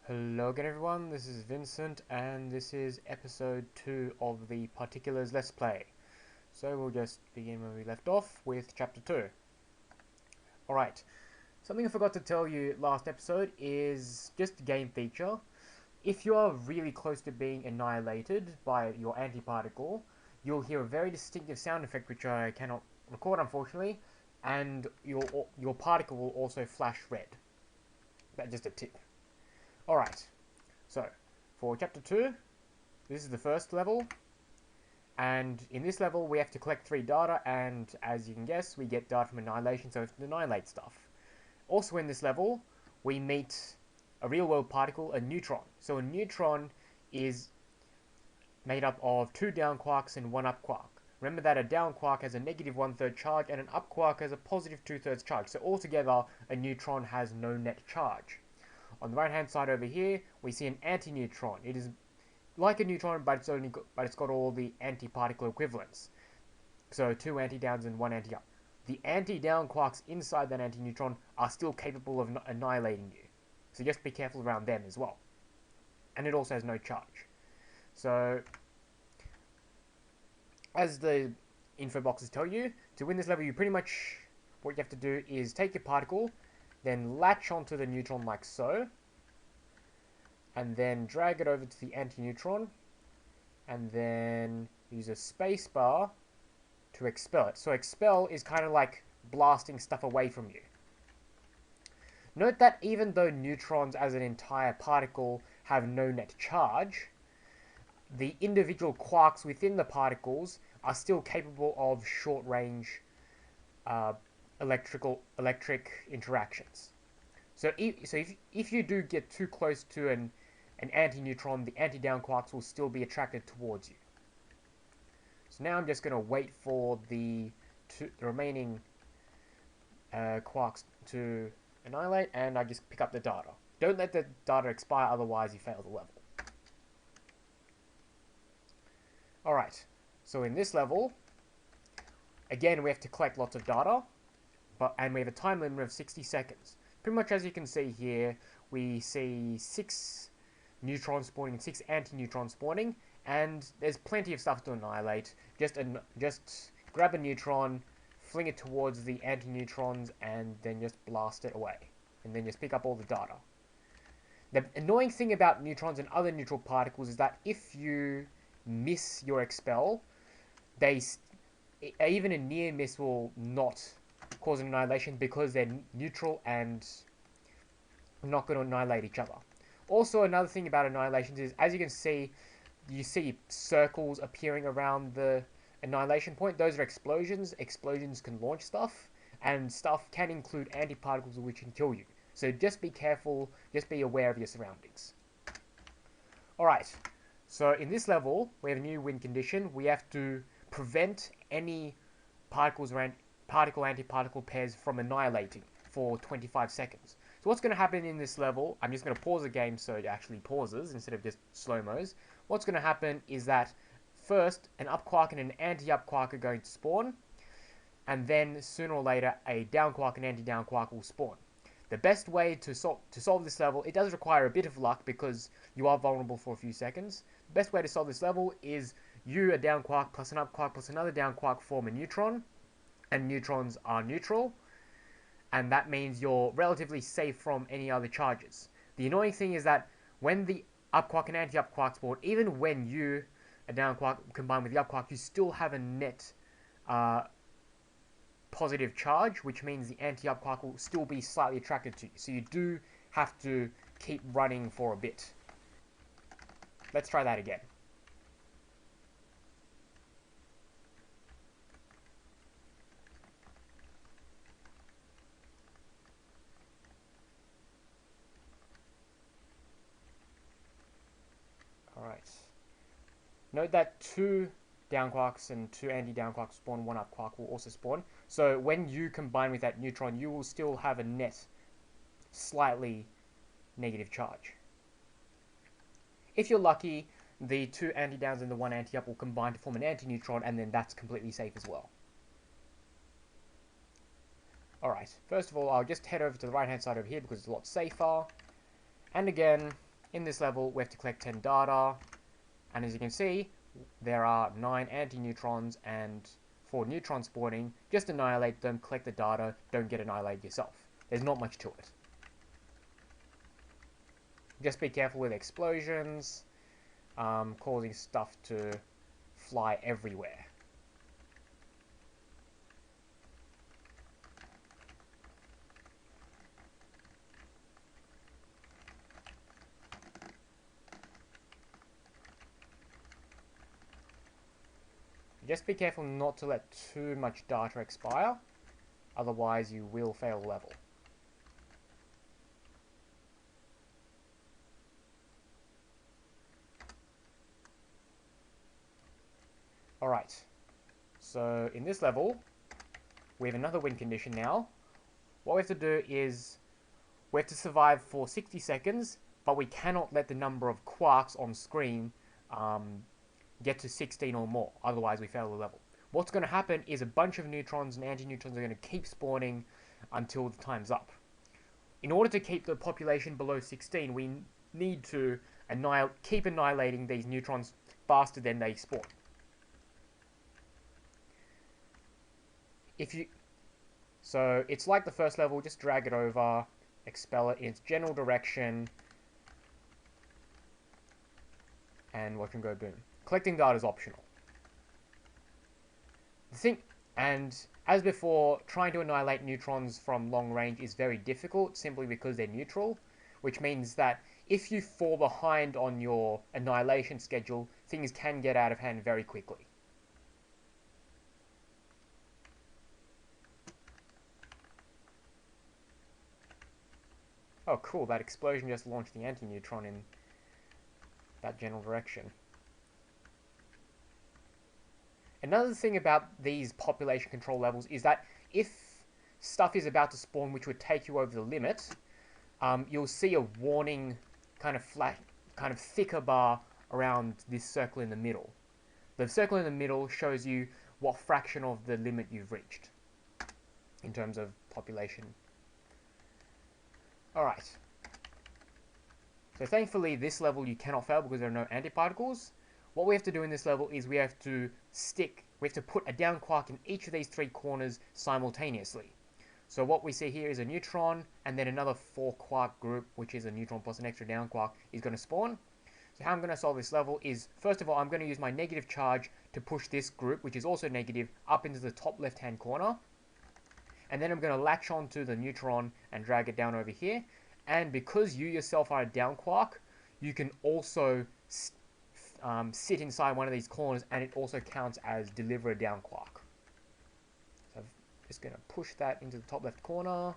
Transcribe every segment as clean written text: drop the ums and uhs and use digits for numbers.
Hello again everyone, this is Vincent and this is episode 2 of the Particulars Let's Play. So we'll just begin where we left off with chapter 2. Alright, something I forgot to tell you last episode is just a game feature. If you are really close to being annihilated by your antiparticle, you'll hear a very distinctive sound effect which I cannot record unfortunately, and your particle will also flash red. That's just a tip. Alright, so for chapter 2, this is the first level, and in this level we have to collect 3 data, and as you can guess, we get data from annihilation, so we have to annihilate stuff. Also in this level, we meet a real world particle, a neutron. So a neutron is made up of 2 down quarks and 1 up quark. Remember that a down quark has a negative 1/3 charge and an up quark has a positive 2/3 charge, so altogether a neutron has no net charge. On the right hand side over here, we see an anti-neutron. It is like a neutron, but it's got all the antiparticle equivalents. So 2 anti-downs and 1 anti-up. The anti-down quarks inside that anti-neutron are still capable of annihilating you. So just be careful around them as well. And it also has no charge. So, as the info boxes tell you, to win this level, you pretty much, what you have to do is take your particle, then latch onto the neutron like so, and then drag it over to the anti-neutron, and then use a spacebar to expel it. So expel is kind of like blasting stuff away from you. Note that even though neutrons as an entire particle have no net charge, the individual quarks within the particles are still capable of short-range electric interactions. So if you do get too close to an anti-neutron, the anti-down quarks will still be attracted towards you. So now I'm just going to wait for the remaining quarks to annihilate, and I just pick up the data. Don't let the data expire, otherwise you fail the level. Alright, so in this level, again we have to collect lots of data, and we have a time limit of 60 seconds. Pretty much as you can see here, we see 6 neutrons spawning and 6 anti-neutrons spawning, and there's plenty of stuff to annihilate. Just grab a neutron, fling it towards the anti-neutrons, and then just blast it away. And then just pick up all the data. The annoying thing about neutrons and other neutral particles is that if you miss your expel, even a near miss will not cause an annihilation because they're neutral and not going to annihilate each other. Also, another thing about annihilations is, as you can see, you see circles appearing around the annihilation point. Those are explosions. Explosions can launch stuff, and stuff can include antiparticles which can kill you. So just be careful, just be aware of your surroundings. Alright, so in this level, we have a new win condition. We have to prevent any particles or particle-antiparticle pairs from annihilating for 25 seconds. So what's going to happen in this level, I'm just going to pause the game so it actually pauses instead of just slow-mos. What's going to happen is that first an up quark and an anti-up quark are going to spawn, and then sooner or later a down quark and anti-down quark will spawn. The best way to solve this level, it does require a bit of luck because you are vulnerable for a few seconds. The best way to solve this level is you, a down quark, plus an up quark, plus another down quark form a neutron, and neutrons are neutral, and that means you're relatively safe from any other charges. The annoying thing is that when the up quark and anti-up quark spawn, even when you, a down quark, combine with the up quark, you still have a net positive charge, which means the anti-up quark will still be slightly attracted to you. So you do have to keep running for a bit. Let's try that again. Alright. Note that 2 down quarks and 2 anti-down quarks spawn, 1 up quark will also spawn. So when you combine with that neutron, you will still have a net slightly negative charge. If you're lucky, the 2 anti-downs and the 1 anti-up will combine to form an anti-neutron, and then that's completely safe as well. Alright, first of all, I'll just head over to the right hand side over here because it's a lot safer. And again, In this level, we have to collect 10 data, and as you can see, there are 9 anti-neutrons and 4 neutrons spawning. Just annihilate them, collect the data, don't get annihilated yourself. There's not much to it. Just be careful with explosions, causing stuff to fly everywhere. Just be careful not to let too much data expire, otherwise you will fail the level. Alright, so in this level, we have another win condition now. What we have to do is, we have to survive for 60 seconds, but we cannot let the number of quarks on screen get to 16 or more, otherwise we fail the level. What's going to happen is a bunch of neutrons and anti-neutrons are going to keep spawning until the time's up. In order to keep the population below 16, we need to keep annihilating these neutrons faster than they spawn. So it's like the first level, just drag it over, expel it in its general direction, and watch them go boom. Collecting data is optional. And as before, trying to annihilate neutrons from long range is very difficult, simply because they're neutral, which means that if you fall behind on your annihilation schedule, things can get out of hand very quickly. Oh cool, that explosion just launched the anti-neutron in that general direction. Another thing about these population control levels is that if stuff is about to spawn which would take you over the limit, you'll see a warning kind of thicker bar around this circle in the middle. The circle in the middle shows you what fraction of the limit you've reached in terms of population. Alright. So thankfully this level you cannot fail because there are no antiparticles. What we have to do in this level is we have to put a down quark in each of these 3 corners simultaneously. So what we see here is a neutron, and then another 4 quark group, which is a neutron plus an extra down quark, is going to spawn. So how I'm going to solve this level is, first of all, I'm going to use my negative charge to push this group, which is also negative, up into the top left-hand corner. And then I'm going to latch onto the neutron and drag it down over here. And because you yourself are a down quark, you can also sit inside one of these corners, and it also counts as deliver a down quark. So I'm just going to push that into the top left corner,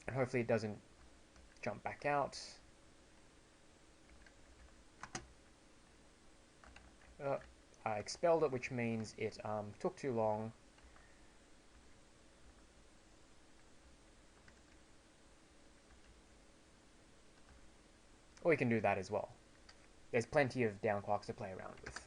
and hopefully it doesn't jump back out. I expelled it, which means it took too long. Or you can do that as well. There's plenty of down quarks to play around with.